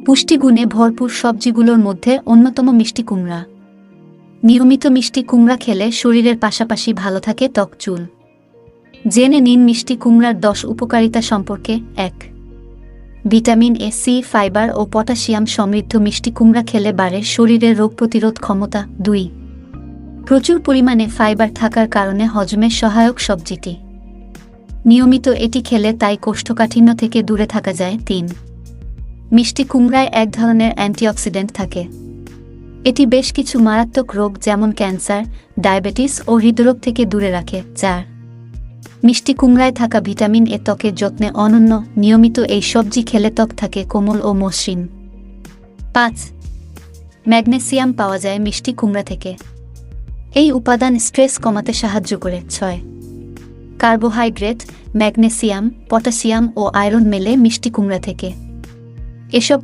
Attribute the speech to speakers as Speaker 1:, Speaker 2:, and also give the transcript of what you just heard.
Speaker 1: পুষ্টিগুণে ভরপুর সবজিগুলোর মধ্যে অন্যতম মিষ্টি কুমড়া। নিয়মিত মিষ্টি কুমড়া খেলে শরীরের পাশাপাশি ভালো থাকে ত্বক, চুল। জেনে নিন মিষ্টি কুমড়ার 10 উপকারিতা সম্পর্কে। 1. ভিটামিন এ, সি, ফাইবার ও পটাশিয়াম সমৃদ্ধ মিষ্টি কুমড়া খেলে বাড়ে শরীরের রোগ প্রতিরোধ ক্ষমতা। 2. প্রচুর পরিমাণে ফাইবার থাকার কারণে হজমে সহায়ক সবজিটি। নিয়মিত এটি খেলে তাই কোষ্ঠকাঠিন্য থেকে দূরে থাকা যায়। 3. মিষ্টি কুমড়ায় এক ধরনের অ্যান্টিঅক্সিডেন্ট থাকে। এটি বেশ কিছু মারাত্মক রোগ যেমন ক্যান্সার, ডায়াবেটিস ও হৃদরোগ থেকে দূরে রাখে। 4. মিষ্টি কুমড়ায় থাকা ভিটামিন এ ত্বকের যত্নে অনন্য। নিয়মিত এই সবজি খেলে ত্বক থাকে কোমল ও মসৃণ। 5. ম্যাগনেসিয়াম পাওয়া যায় মিষ্টি কুমড়া থেকে। এই উপাদান স্ট্রেস কমাতে সাহায্য করে। 6. কার্বোহাইড্রেট, ম্যাগনেসিয়াম, পটাশিয়াম ও আয়রন মেলে মিষ্টি কুমড়া থেকে। এসব